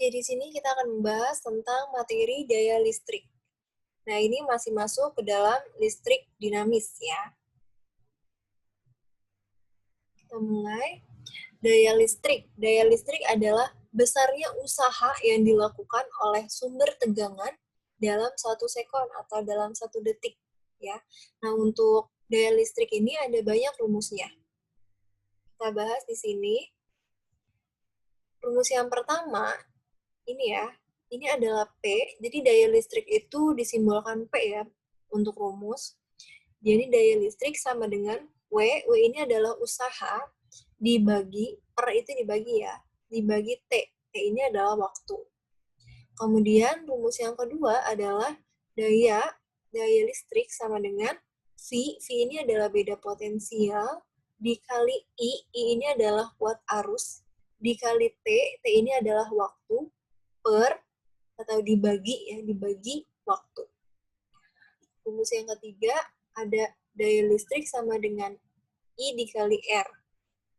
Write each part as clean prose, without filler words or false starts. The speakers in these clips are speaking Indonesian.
Ya, di sini kita akan membahas tentang materi daya listrik. Nah, ini masih masuk ke dalam listrik dinamis ya. Kita mulai. Daya listrik. Daya listrik adalah besarnya usaha yang dilakukan oleh sumber tegangan dalam 1 sekon atau dalam 1 detik. Ya. Nah, untuk daya listrik ini ada banyak rumusnya. Kita bahas di sini. Rumus yang pertama, ini ya, ini adalah P, jadi daya listrik itu disimbolkan P ya, untuk rumus. Jadi daya listrik sama dengan W ini adalah usaha, dibagi, per itu dibagi ya, dibagi T ini adalah waktu. Kemudian rumus yang kedua adalah daya listrik sama dengan V ini adalah beda potensial, dikali I ini adalah kuat arus, dikali T ini adalah waktu, per, atau dibagi ya, dibagi waktu. Rumus yang ketiga ada daya listrik sama dengan I dikali R.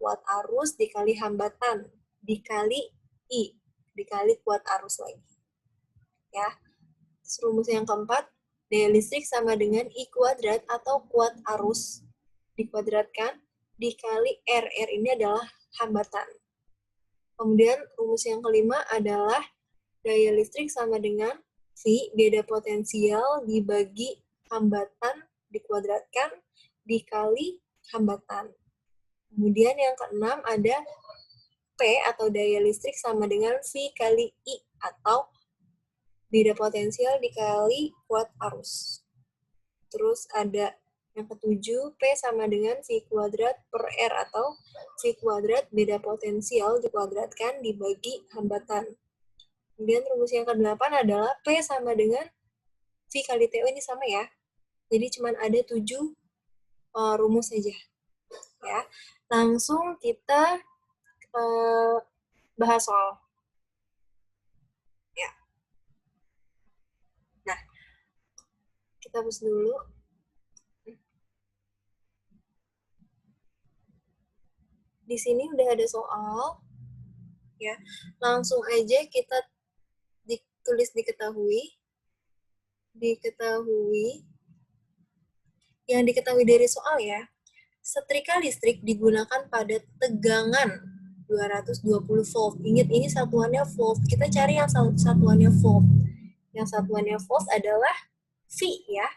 Kuat arus dikali hambatan, dikali I, dikali kuat arus lagi. Ya. Terus rumus yang keempat, daya listrik sama dengan I kuadrat atau kuat arus dikuadratkan dikali R. R ini adalah hambatan. Kemudian rumus yang kelima adalah daya listrik sama dengan V, beda potensial, dibagi hambatan, dikuadratkan, dikali hambatan. Kemudian yang keenam ada P atau daya listrik sama dengan V kali I atau beda potensial dikali kuat arus. Terus ada yang ketujuh, P sama dengan V kuadrat per R atau V kuadrat beda potensial dikuadratkan dibagi hambatan. Kemudian rumus yang ke-8 adalah P sama dengan V kali TO, ini sama ya. Jadi cuma ada 7 rumus saja. Ya. Langsung kita bahas soal. Ya. Nah, kita hapus dulu. Di sini udah ada soal. Ya. Langsung aja kita ditulis diketahui. Yang diketahui dari soal ya, setrika listrik digunakan pada tegangan 220 volt. Ingat ini satuannya volt. Kita cari yang satuannya volt. Yang satuannya volt adalah V ya.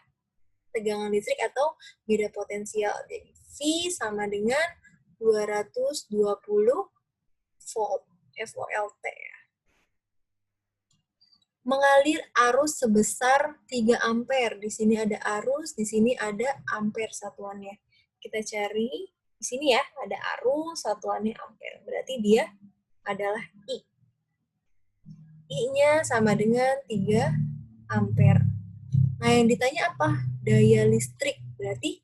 Tegangan listrik atau beda potensial. Jadi V sama dengan 220 volt. VOLT ya. Mengalir arus sebesar 3 ampere. Di sini ada arus, di sini ada ampere satuannya. Kita cari di sini ya, ada arus satuannya ampere. Berarti dia adalah I. I-nya sama dengan 3 ampere. Nah, yang ditanya apa? Daya listrik. Berarti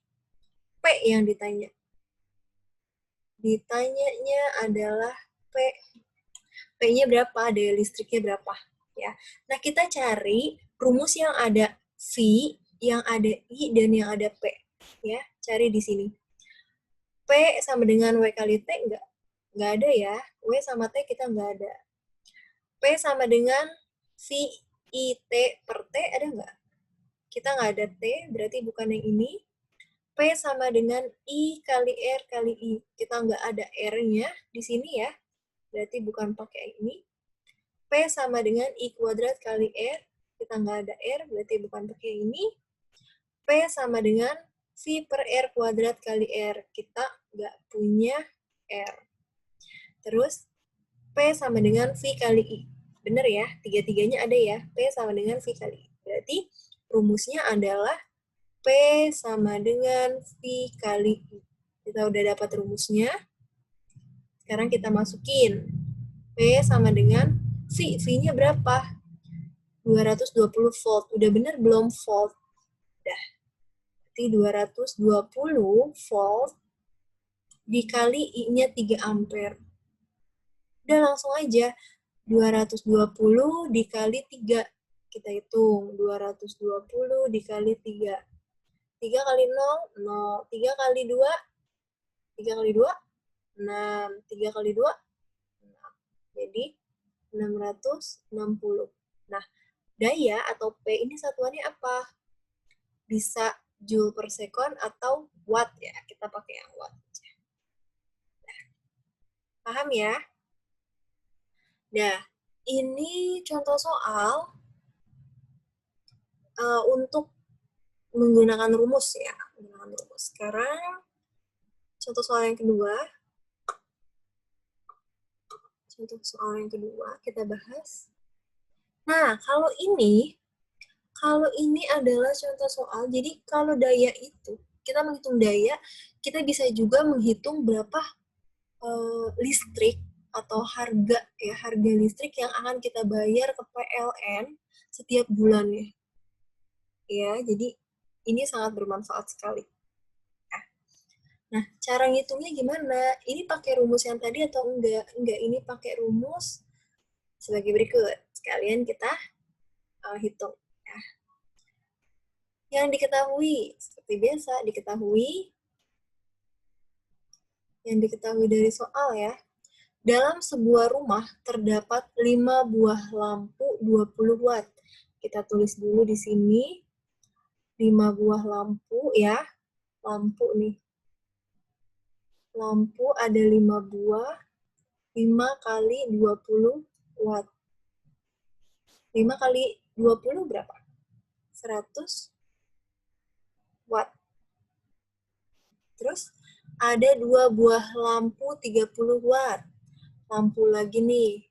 P yang ditanya. Ditanyanya adalah P. P-nya berapa? Daya listriknya berapa? Ya. Nah, kita cari rumus yang ada V, yang ada I, dan yang ada P. Ya, cari di sini. P sama dengan W kali T nggak ada ya. W sama T kita nggak ada. P sama dengan V I T per T ada nggak? Kita nggak ada T, berarti bukan yang ini. P sama dengan I kali R kali I. Kita nggak ada R-nya di sini ya. Berarti bukan pakai ini. P sama dengan I kuadrat kali R. Kita nggak ada R, berarti bukan pakai ini. P sama dengan V per R kuadrat kali R. Kita nggak punya R. Terus, P sama dengan V kali I. Benar ya? Tiga-tiganya ada ya. P sama dengan V kali I. Berarti rumusnya adalah P sama dengan V kali I. Kita udah dapat rumusnya. Sekarang kita masukin. P sama dengan V. V-nya berapa? 220 volt. Udah bener belum volt? Udah. Berarti 220 volt dikali I-nya 3 ampere. Udah langsung aja. 220 dikali 3. Kita hitung. 220 dikali 3. 3 kali 0, 0. 3 kali 2, 3 kali 2, 6. 3 kali 2, 6. Jadi, 660. Nah, daya atau P ini satuannya apa? Bisa joule per second atau watt ya. Kita pakai yang watt aja. Nah, paham ya? Nah, ini contoh soal untuk menggunakan rumus ya. Menggunakan rumus. Sekarang contoh soal yang kedua. Contoh soal yang kedua kita bahas. Nah, kalau ini adalah contoh soal, jadi kalau daya itu, kita menghitung daya, kita bisa juga menghitung berapa listrik atau harga listrik yang akan kita bayar ke PLN setiap bulannya. Ya, jadi ini sangat bermanfaat sekali. Nah, cara ngitungnya gimana? Ini pakai rumus yang tadi atau enggak? Enggak, ini pakai rumus sebagai berikut. Sekalian kita hitung. Ya. Yang diketahui, seperti biasa, yang diketahui dari soal ya. Dalam sebuah rumah terdapat 5 buah lampu 20 watt. Kita tulis dulu di sini 5 buah lampu ya. Lampu nih. Lampu ada 5 buah. 5 kali 20 watt. 5 kali 20 berapa? 100 watt. Terus ada 2 buah lampu 30 watt. Lampu lagi nih.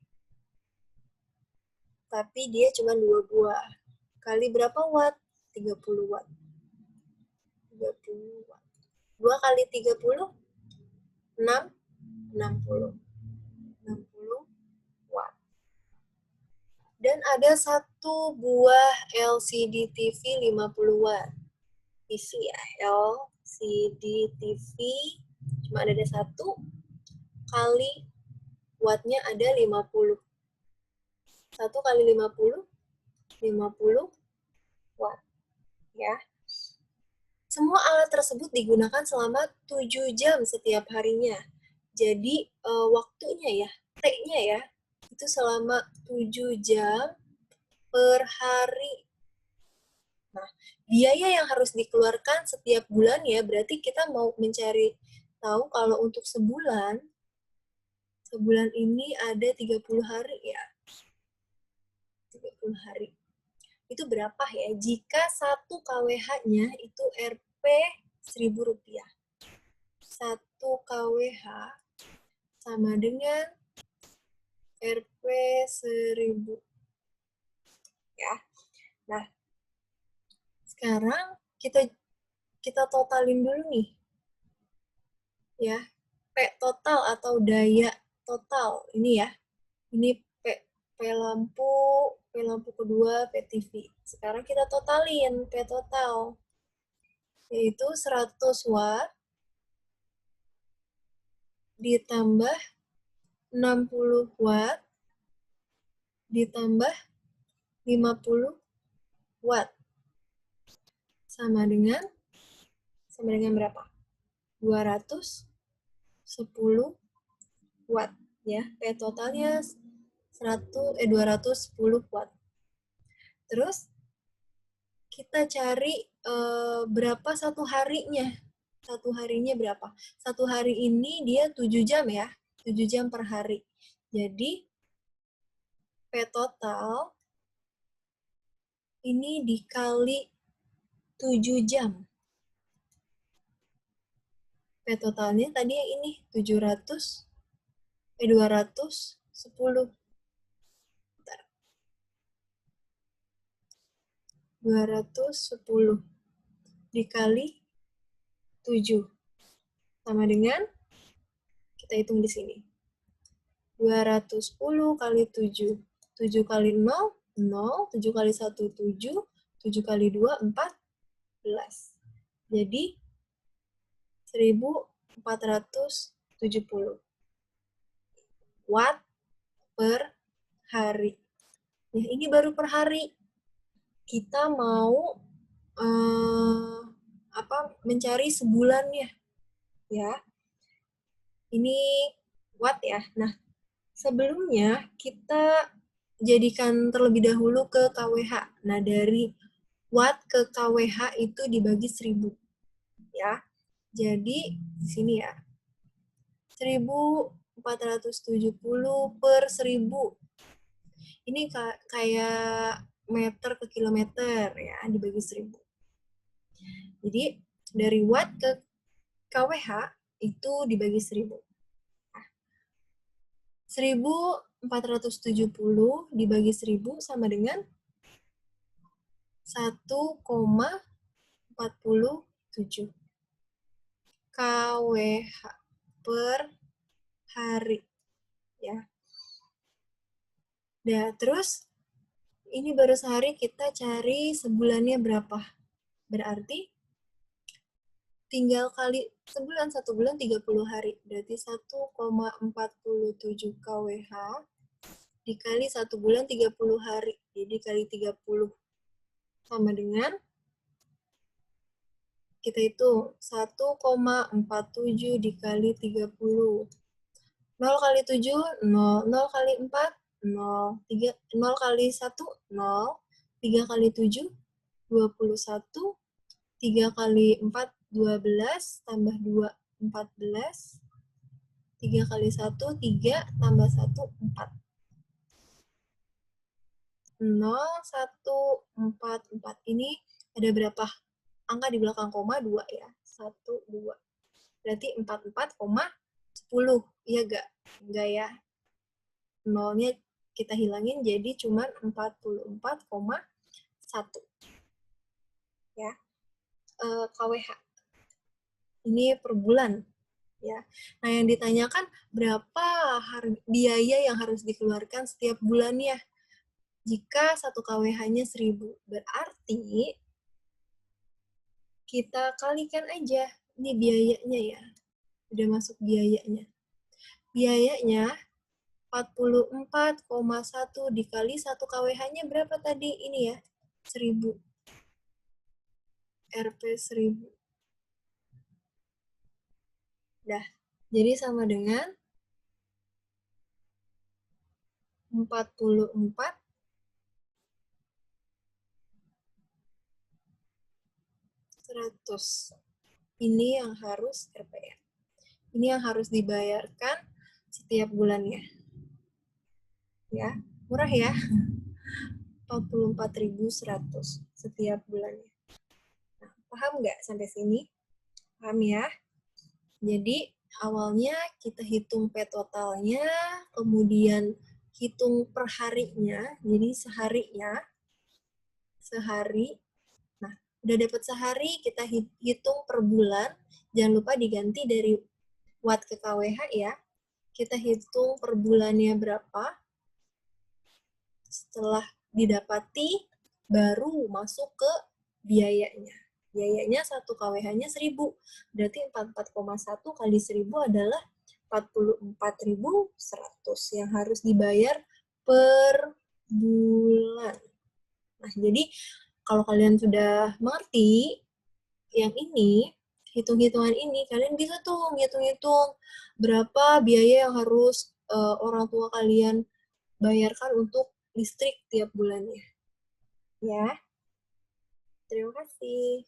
Tapi dia cuma 2 buah. Kali berapa watt? 30 watt. 30 watt. 2 kali 30? 60 watt. Dan ada 1 buah LCD TV 50 watt. Isi ya, LCD TV cuma ada 1 kali wattnya ada 50. 1 kali 50 watt. Ya. Semua alat tersebut digunakan selama 7 jam setiap harinya. Jadi waktunya ya, T-nya ya, itu selama 7 jam per hari. Nah, biaya yang harus dikeluarkan setiap bulan ya, berarti kita mau mencari tahu kalau untuk sebulan ini ada 30 hari ya. 30 hari. Itu berapa ya? Jika 1 kWh-nya itu Rp 1.000 rupiah. 1 kWh sama dengan Rp 1.000. Ya. Nah, sekarang kita totalin dulu nih. Ya. P total atau daya total ini ya. Ini P lampu kedua, P TV. Sekarang kita totalin P total. Yaitu 100 watt ditambah 60 watt ditambah 50 watt. Sama dengan berapa? 210 watt ya. P totalnya 210 watt. Terus kita cari berapa satu harinya. Satu harinya berapa? Satu hari ini dia 7 jam ya. 7 jam per hari. Jadi P total ini dikali 7 jam. P totalnya tadi yang ini 210. Bentar. 210 dikali 7 sama dengan, kita hitung di sini, 210 kali 7. 7 kali 0, 0. 7 kali 1, 7. 7 kali 2, 14. Jadi 1470 watt per hari. Nah, ini baru per hari. Kita mau mencari sebulannya. Ya. Ini watt ya. Nah, sebelumnya kita jadikan terlebih dahulu ke kWh. Nah, dari watt ke kWh itu dibagi 1000. Ya. Jadi, di sini ya. 1470 per 1000. Ini kayak meter ke kilometer ya, dibagi 1000. Jadi, dari watt ke kWh itu dibagi 1000. 1470 dibagi 1000 sama dengan 1,47 kWh per hari. Ya. Nah, terus ini baru sehari, kita cari sebulannya berapa. Berarti tinggal kali sebulan, 1 bulan 30 hari. Berarti 1,47 kWh dikali 1 bulan 30 hari. Jadi kali 30 sama dengan, kita hitung, 1,47 dikali 30. 0 kali 7, 0. 0 kali 4, 0. 0 kali 1, 0. 3 kali 7, 21. 3 kali 4, 12. Tambah 2, 14. 3 kali 1, 3. Tambah 1, 4. 0, 1, 4, 4. Ini ada berapa angka di belakang koma? 2 ya. 1, 2. Berarti 44,10. Iya nggak? Enggak ya. Nolnya kita hilangin, jadi cuma 44,1. Ya. kWh. Ini per bulan. Ya. Nah, yang ditanyakan berapa biaya yang harus dikeluarkan setiap bulannya. Jika 1 kWh-nya 1000, berarti kita kalikan aja. Ini biayanya ya. Udah masuk biayanya. Biayanya 44,1 dikali 1 kWh-nya berapa tadi? Ini ya, 1000. Rp 1000. Dah. Jadi sama dengan 44,100. Ini yang harus RPR. Ini yang harus dibayarkan setiap bulannya. Ya, murah ya. 44.100 setiap bulannya. Nah, paham nggak sampai sini? Paham ya? Jadi, awalnya kita hitung P totalnya, kemudian hitung per harinya, jadi sehari. Nah, udah dapat sehari, kita hitung per bulan. Jangan lupa diganti dari watt ke kWh ya. Kita hitung per bulannya berapa. Setelah didapati, baru masuk ke biayanya. Biayanya 1 kWh-nya 1000. Berarti 44,1 kali 1000 adalah 44.100 yang harus dibayar per bulan. Nah, jadi kalau kalian sudah mengerti yang ini, hitung-hitungan ini, kalian bisa tuh ngitung-ngitung berapa biaya yang harus orang tua kalian bayarkan untuk listrik tiap bulannya. Ya. Terima kasih.